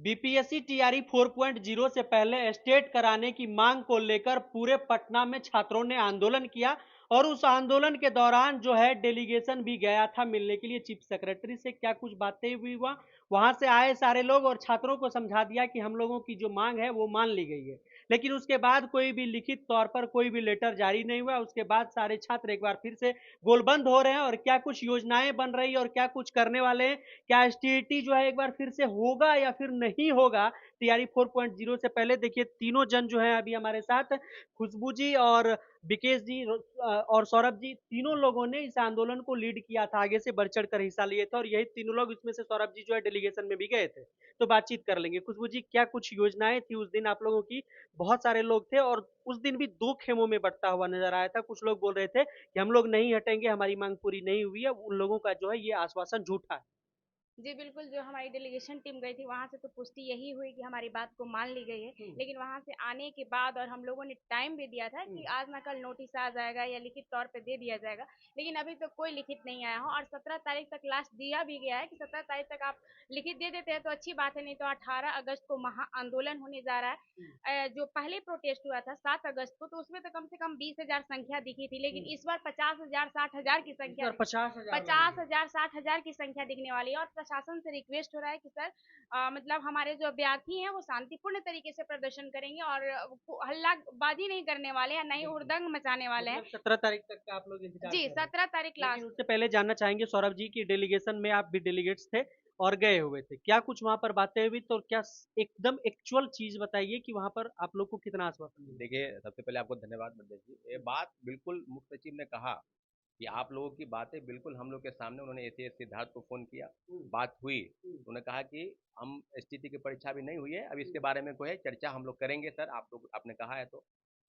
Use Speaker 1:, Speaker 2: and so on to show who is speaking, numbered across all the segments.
Speaker 1: BPSC TRE 4.0 से पहले state कराने की मांग को लेकर पूरे पटना में छात्रों ने आंदोलन किया और उस आंदोलन के दौरान जो है डेलीगेशन भी गया था मिलने के लिए चीफ सेक्रेटरी से। क्या कुछ बातें हुई हुआ, वहां से आए सारे लोग और छात्रों को समझा दिया कि हम लोगों की जो मांग है वो मान ली गई है, लेकिन उसके बाद कोई भी लिखित तौर पर कोई भी लेटर जारी नहीं हुआ। उसके बाद सारे छात्र एक बार फिर से गोलबंद हो रहे हैं और क्या कुछ योजनाएं बन रही है और क्या कुछ करने वाले हैं, क्या एसटीईटी जो है एक बार फिर से होगा या फिर नहीं होगा टीआरई 4.0 से पहले। देखिए तीनों जन जो है अभी हमारे साथ, खुशबू जी और विकेश जी और सौरभ जी, तीनों लोगों ने इस आंदोलन को लीड किया था, आगे से बढ़ चढ़ कर हिस्सा लिए थे और यही तीनों लोग, इसमें से सौरभ जी जो है डेलीगेशन में भी गए थे। तो बातचीत कर लेंगे। खुशबू जी, क्या कुछ योजनाएं थी उस दिन आप लोगों की? बहुत सारे लोग थे और उस दिन भी दो खेमों में बंटता हुआ नजर आया था। कुछ लोग बोल रहे थे कि हम लोग नहीं हटेंगे, हमारी मांग पूरी नहीं हुई है, उन लोगों का जो है ये आश्वासन झूठा है।
Speaker 2: जी, बिल्कुल, जो हमारी डेलीगेशन टीम गई थी, वहाँ से तो पुष्टि यही हुई कि हमारी बात को मान ली गई है।
Speaker 1: हम्म,
Speaker 2: लेकिन वहाँ से आने के बाद और हम लोगों ने टाइम भी दिया था कि
Speaker 1: हम्म,
Speaker 2: आज ना कल नोटिस आ जाएगा या लिखित तौर पे दे दिया जाएगा, लेकिन अभी तक कोई लिखित नहीं आया हो और 17 तारीख तक लास्ट दिया भी गया है कि 17 तारीख तक आप लिखित दे देते हैं तो अच्छी बात है, नहीं तो 18 अगस्त को महा आंदोलन होने जा रहा है।
Speaker 1: हम्म,
Speaker 2: जो पहले प्रोटेस्ट हुआ था 7 अगस्त को, तो उसमें तो कम से कम 20,000 संख्या दिखी थी, लेकिन
Speaker 1: हम्म।
Speaker 2: इस बार 50,000 60,000 की
Speaker 1: इस
Speaker 2: संख्या
Speaker 1: बार 50,000
Speaker 2: पचास
Speaker 1: लगेंगे।
Speaker 2: हजार 60,000 की संख्या दिखने वाली है और प्रशासन से रिक्वेस्ट हो रहा है कि सर मतलब हमारे जो अभ्यर्थी हैं वो शांतिपूर्ण तरीके से प्रदर्शन करेंगे और हल्लाबाजी नहीं करने वाले हैं, ना ही
Speaker 1: बिल्कुल,
Speaker 2: हुड़दंग मचाने वाले हैं।
Speaker 1: मतलब 17 तारीख तक का आप लोग इंतजार
Speaker 2: जी,
Speaker 1: कर रहे हैं।
Speaker 2: 17 तारीख
Speaker 1: लेकिन
Speaker 2: लास्ट।
Speaker 1: उससे पहले जानना चाहेंगे सौरभ जी की डेलीगेशन में आप भी डेलीगेट्स थे और गए हुए थे, क्या कुछ वहां पर बातें हुई? तो क्या एकदम एक्चुअल चीज बताइए कि वहां पर आप लोग को कितना आश्वासन मिला?
Speaker 3: देखिए, सबसे पहले आपको धन्यवाद मंडेश जी। ये बात बिल्कुल मुख्य सचिव ने कहा कि आप लोगों की बातें बिल्कुल हम लोग के सामने, उन्होंने एसीएस सिद्धार्थ को फ़ोन किया,
Speaker 1: हम्म,
Speaker 3: बात हुई।
Speaker 1: हम्म,
Speaker 3: उन्होंने कहा कि हम एसटीटी की परीक्षा अभी नहीं हुई है, अब इसके
Speaker 1: हम्म,
Speaker 3: बारे में कोई है चर्चा हम लोग करेंगे सर, आप लोग आपने कहा है तो।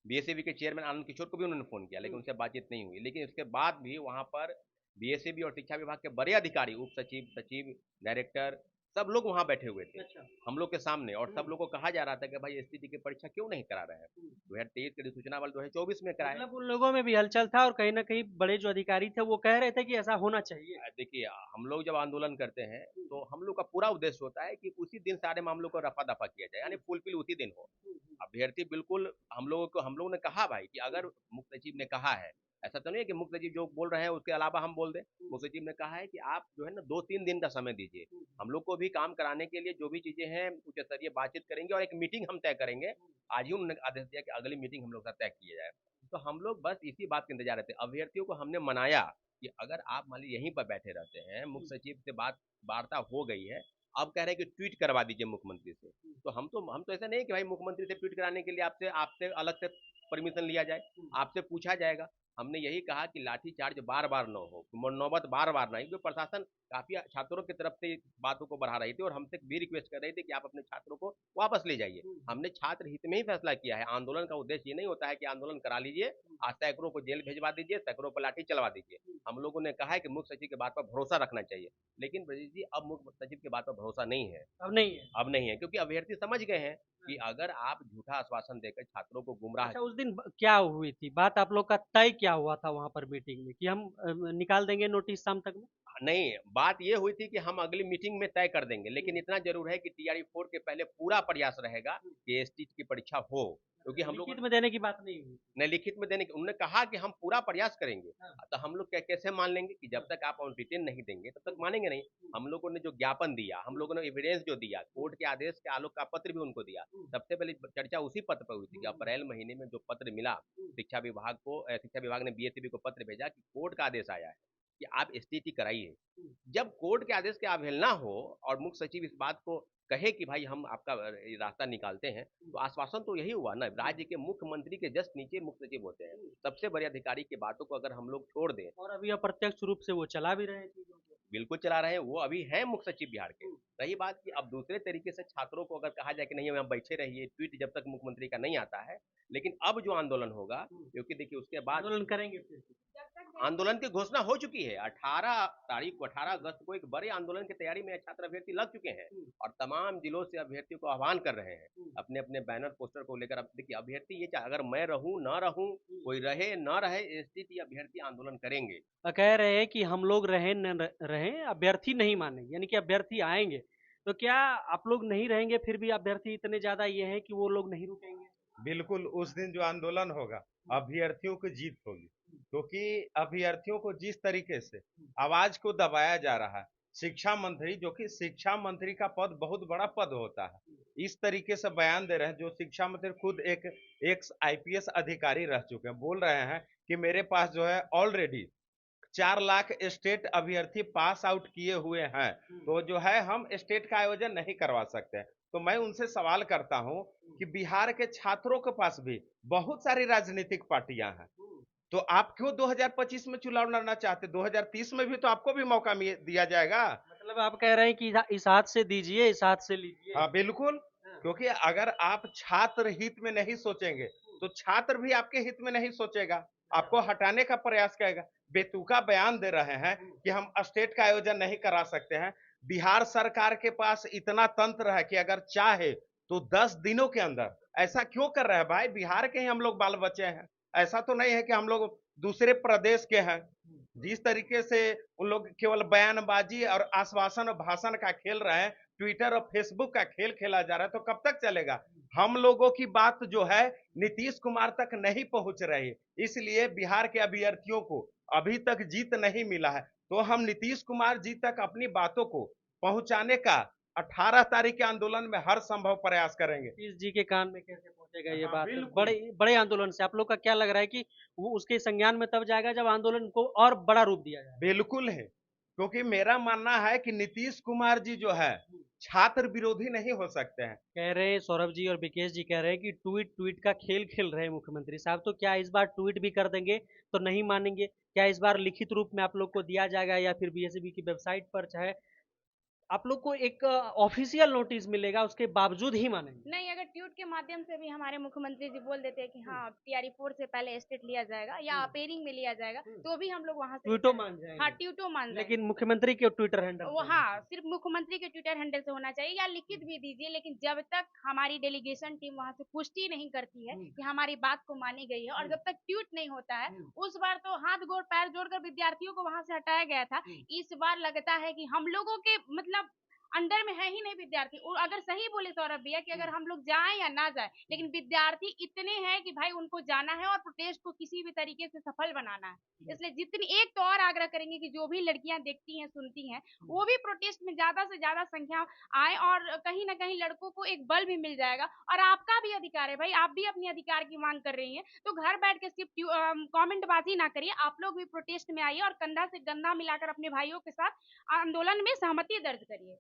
Speaker 3: बीएसएबी के चेयरमैन आनंद किशोर को भी उन्होंने फ़ोन किया, लेकिन
Speaker 1: हम्म।
Speaker 3: उनसे बातचीत नहीं हुई। लेकिन उसके बाद भी वहाँ पर बीएसएबी और शिक्षा विभाग के बड़े अधिकारी, उप सचिव, सचिव, डायरेक्टर, सब लोग वहाँ बैठे हुए थे
Speaker 1: अच्छा।
Speaker 3: हम लोग के सामने, और सब
Speaker 1: हम्म,
Speaker 3: लोग को कहा जा रहा था कि भाई एसटीटी की परीक्षा क्यों नहीं करा रहे हैं,
Speaker 1: हम्म।
Speaker 3: 2023 की अधिसूचना बल 2024 में कराए।
Speaker 1: मतलब उन लोगों में भी हलचल था और कहीं ना कहीं बड़े जो अधिकारी थे वो कह रहे थे कि ऐसा होना चाहिए।
Speaker 3: देखिए, हम लोग जब आंदोलन करते हैं
Speaker 1: हम्म,
Speaker 3: तो हम लोग का पूरा उद्देश्य होता है कि उसी दिन सारे मामलों को रफा दफा किया जाए, यानी
Speaker 1: हम्म,
Speaker 3: फुलफिल उसी दिन हो।
Speaker 1: हम्म,
Speaker 3: अभ्यर्थी बिल्कुल, हम लोगों ने कहा भाई कि
Speaker 1: हम्म,
Speaker 3: अगर मुख्य सचिव ने कहा है, ऐसा तो नहीं है कि मुख्य सचिव जो बोल रहे हैं उसके अलावा हम बोल दें।
Speaker 1: हम्म,
Speaker 3: मुख्य सचिव ने कहा है कि आप जो है ना 2-3 दिन का समय दीजिए,
Speaker 1: हम्म,
Speaker 3: हम लोग को भी काम कराने के लिए जो भी चीजें हैं उच्च स्तरीय बातचीत करेंगे और एक मीटिंग हम तय करेंगे। आज ही उन्होंने आदेश दिया कि अगली मीटिंग हम लोग का तय किया जाए। तो हम लोग बस इसी बात के इंतजार रहते हैं। अभ्यर्थियों को हमने मनाया कि अगर आप मान लीजिए यहीं पर बैठे रहते हैं,
Speaker 1: हम्म,
Speaker 3: मुख्य सचिव से बात वार्ता हो गई है, अब कह रहे हैं कि ट्वीट करवा दीजिए मुख्यमंत्री से। तो हम तो ऐसा नहीं है कि भाई मुख्यमंत्री से ट्वीट कराने के लिए आपसे आपसे अलग से परमिशन लिया जाए,
Speaker 1: हम्म,
Speaker 3: आपसे पूछा जाएगा। हमने यही कहा कि लाठी चार्ज बार बार न हो, नौबत बार बार नहीं, क्योंकि प्रशासन काफी छात्रों की तरफ से बातों को बढ़ा रही थी और हमसे भी रिक्वेस्ट कर रही थी कि आप अपने छात्रों को वापस ले जाइए।
Speaker 1: हम्म,
Speaker 3: हमने छात्र हित में ही फैसला किया है। आंदोलन का उद्देश्य ये नहीं होता है कि आंदोलन करा लीजिए, आज सैकड़ों को जेल भेजवा दीजिए, सैकड़ों पर लाठी चलवा दीजिए। हम लोगों ने कहा है कि मुख्य सचिव की बात पर भरोसा रखना चाहिए। लेकिन ब्रजेश जी, अब मुख्य सचिव की बात पर भरोसा नहीं है।
Speaker 1: अब नहीं है।
Speaker 3: अब नहीं है, क्योंकि अभ्यर्थी समझ गए हैं कि अगर आप झूठा आश्वासन देकर छात्रों को गुमराह।
Speaker 1: अच्छा, उस दिन क्या हुई थी बात, आप लोग का तय क्या हुआ था वहां पर मीटिंग में कि हम निकाल देंगे नोटिस शाम तक में?
Speaker 3: नहीं, बात ये हुई थी कि हम अगली मीटिंग में तय कर देंगे, लेकिन
Speaker 1: हम्म,
Speaker 3: इतना जरूर है कि टीआरई 4 के पहले पूरा प्रयास रहेगा
Speaker 1: हम्म।
Speaker 3: कि एसटीटी की परीक्षा हो, क्योंकि
Speaker 1: अच्छा,
Speaker 3: हम लोगों
Speaker 1: लिखित में देने की बात नहीं हुई?
Speaker 3: ने लिखित में देने की, उन्होंने कहा कि हम पूरा प्रयास करेंगे।
Speaker 1: हाँ,
Speaker 3: तो हम लोग कैसे मान लेंगे कि जब
Speaker 1: हाँ,
Speaker 3: तक आप रिटेन नहीं देंगे तब तक
Speaker 1: हम्म,
Speaker 3: मानेंगे नहीं।
Speaker 1: हम्म,
Speaker 3: हम लोगों ने जो ज्ञापन दिया, हम
Speaker 1: हम्म,
Speaker 3: लोगों ने एविडेंस जो दिया,
Speaker 1: हम्म,
Speaker 3: कोर्ट के आदेश के आलोक का पत्र भी उनको दिया।
Speaker 1: हम्म,
Speaker 3: सबसे पहले चर्चा उसी पत्र पर हुई थी कि
Speaker 1: हम्म,
Speaker 3: अप्रैल महीने में जो पत्र मिला,
Speaker 1: हम्म,
Speaker 3: शिक्षा विभाग ने बीएसईबी को पत्र भेजा कि कोर्ट का आदेश आया है कि आप एसटीटी कराइए।
Speaker 1: हम्म,
Speaker 3: जब कोर्ट के आदेश की अवहेलना हो और मुख्य सचिव इस बात को कहे कि भाई हम आपका रास्ता निकालते हैं, तो आश्वासन तो यही हुआ ना।
Speaker 1: हम्म,
Speaker 3: राज्य के मुख्यमंत्री के जस्ट नीचे मुख्य सचिव होते हैं,
Speaker 1: हम्म।
Speaker 3: सबसे बड़े अधिकारी की बातों को अगर हम लोग छोड़ दें।
Speaker 1: और अभी अप्रत्यक्ष रूप से वो चला भी रहे हैं चीजों को।
Speaker 3: बिल्कुल चला रहे हैं, वो अभी हैं मुख्य सचिव बिहार के।
Speaker 1: हम्म,
Speaker 3: रही बात कि अब दूसरे तरीके से छात्रों को अगर कहा जाए कि नहीं यहाँ बैठे रहिए, ट्वीट जब तक मुख्यमंत्री का नहीं आता है। लेकिन अब जो आंदोलन होगा,
Speaker 1: हम्म।
Speaker 3: क्योंकि देखिए उसके बाद
Speaker 1: आंदोलन करेंगे फिर से।
Speaker 3: आंदोलन की घोषणा हो चुकी है। 18 तारीख को, 18 अगस्त को एक बड़े आंदोलन की तैयारी में छात्र अभ्यर्थी लग चुके हैं
Speaker 1: हम्म,
Speaker 3: और तमाम जिलों से अभ्यर्थियों को आह्वान कर रहे हैं
Speaker 1: हम्म,
Speaker 3: अपने अपने बैनर पोस्टर को लेकर। अब देखिए, अभ्यर्थी ये चाहे, अगर मैं रहूं ना रहूं,
Speaker 1: हम्म।
Speaker 3: कोई रहे ना रहे, एसटीटी अभ्यर्थी आंदोलन करेंगे।
Speaker 1: कह रहे हैं कि हम लोग रहें न रहें, अभ्यर्थी नहीं मानेंगे, यानी कि अभ्यर्थी आएंगे। तो क्या आप लोग नहीं रहेंगे, फिर भी अभ्यर्थी इतने ज्यादा ये हैं कि वो लोग नहीं रुकेंगे?
Speaker 4: बिल्कुल उस दिन जो आंदोलन होगा अभ्यर्थियों की जीत होगी, क्योंकि अभ्यर्थियों को जिस तरीके से आवाज को दबाया जा रहा है, शिक्षा मंत्री जो कि शिक्षा मंत्री का पद बहुत बड़ा पद होता है, इस तरीके से बयान दे रहे हैं, जो शिक्षा मंत्री खुद एक एक्स आईपीएस अधिकारी रह चुके हैं, बोल रहे हैं कि मेरे पास जो है ऑलरेडी 4 लाख स्टेट अभ्यर्थी पास आउट किए हुए हैं, तो जो है हम स्टेट का आयोजन नहीं करवा सकते। तो मैं उनसे सवाल करता हूं कि बिहार के छात्रों के पास भी बहुत सारी राजनीतिक पार्टियां हैं, तो आप क्यों 2025 में चुनाव लड़ना चाहते? 2030 में भी तो आपको भी मौका दिया जाएगा।
Speaker 1: मतलब आप कह रहे हैं कि इस हाथ से दीजिए, इस हाथ से लीजिए।
Speaker 4: हाँ बिल्कुल,
Speaker 1: हाँ।
Speaker 4: क्योंकि अगर आप छात्र हित में नहीं सोचेंगे तो छात्र भी आपके हित में नहीं सोचेगा, आपको हटाने का प्रयास करेगा। बेतुका बयान दे रहे हैं कि हम स्टेट का आयोजन नहीं करा सकते हैं। बिहार सरकार के पास इतना तंत्र है कि अगर चाहे तो 10 दिनों के अंदर, ऐसा क्यों कर रहे हैं भाई? बिहार के ही हम लोग बाल बच्चे हैं, ऐसा तो नहीं है कि हम लोग दूसरे प्रदेश के हैं। जिस तरीके से उन लोग केवल बयानबाजी और आश्वासन और भाषण का खेल रहे हैं, ट्विटर और फेसबुक का खेल खेला जा रहा है, तो कब तक चलेगा? हम लोगों की बात जो है नीतीश कुमार तक नहीं पहुंच रही, इसलिए बिहार के अभ्यर्थियों को अभी तक जीत नहीं मिला है। तो हम नीतीश कुमार जी तक अपनी बातों को पहुंचाने का 18 तारीख के आंदोलन में हर संभव प्रयास करेंगे।
Speaker 1: नीतीश जी के कान में कैसे पहुंचेगा ये
Speaker 4: हाँ
Speaker 1: बात?
Speaker 4: बिल्कुल,
Speaker 1: बड़े बड़े आंदोलन से आप लोग का क्या लग रहा है कि वो उसके संज्ञान में तब जाएगा जब आंदोलन को और बड़ा रूप दिया जाएगा?
Speaker 4: बिल्कुल है, क्योंकि मेरा मानना है कि नीतीश कुमार जी जो है छात्र विरोधी नहीं हो सकते हैं।
Speaker 1: कह रहे हैं सौरभ जी और विकेश जी कह रहे हैं कि ट्वीट ट्वीट का खेल खेल रहे हैं मुख्यमंत्री साहब, तो क्या इस बार ट्वीट भी कर देंगे तो नहीं मानेंगे? क्या इस बार लिखित रूप में आप लोग को दिया जाएगा या फिर बीएसपी की वेबसाइट पर चाहे आप लोग को एक ऑफिशियल नोटिस मिलेगा, उसके बावजूद ही मानेंगे?
Speaker 2: नहीं, अगर ट्वीट के माध्यम से भी हमारे मुख्यमंत्री जी बोल देते हैं कि हाँ टीआरई 4 से पहले स्टेट लिया जाएगा या अपेयरिंग में लिया जाएगा, तो भी हम लोग वहां से
Speaker 1: ट्वीटो
Speaker 2: return-
Speaker 1: मान
Speaker 2: हाँ
Speaker 1: जाएंगे,
Speaker 2: ट्वीटो मान जाएंगे।
Speaker 1: लेकिन मुख्यमंत्री के ट्विटर हैंडल
Speaker 2: वो हाँ सिर्फ मुख्यमंत्री के ट्विटर हैंडल से होना चाहिए या लिखित भी दीजिए, लेकिन जब तक हमारी डेलीगेशन टीम वहां से पुष्टि नहीं करती है कि हमारी बात को मानी गई है और जब तक ट्वीट नहीं होता है, उस बार तो हाथ गोड़ पैर जोड़कर विद्यार्थियों को वहां से हटाया गया था। इस बार लगता है कि हम लोगों के मतलब अंडर में है ही नहीं विद्यार्थी। और अगर सही बोले सौरभ भैया कि अगर हम लोग जाएं या ना जाएं, लेकिन विद्यार्थी इतने हैं कि भाई उनको जाना है और प्रोटेस्ट को किसी भी तरीके से सफल बनाना है। इसलिए जितनी एक तो और आग्रह करेंगे कि जो भी लड़कियां देखती हैं सुनती हैं वो भी प्रोटेस्ट में ज्यादा से ज्यादा संख्या आए और कहीं ना कहीं लड़कों को एक बल भी मिल जाएगा। और आपका भी अधिकार है भाई, आप भी अपने अधिकार की मांग कर रही हैं, तो घर बैठ के सिर्फ कमेंटबाजी ना करिए, आप लोग भी प्रोटेस्ट में आइए और कंधा से कंधा मिलाकर अपने भाइयों के साथ आंदोलन में सहमति दर्ज करिए।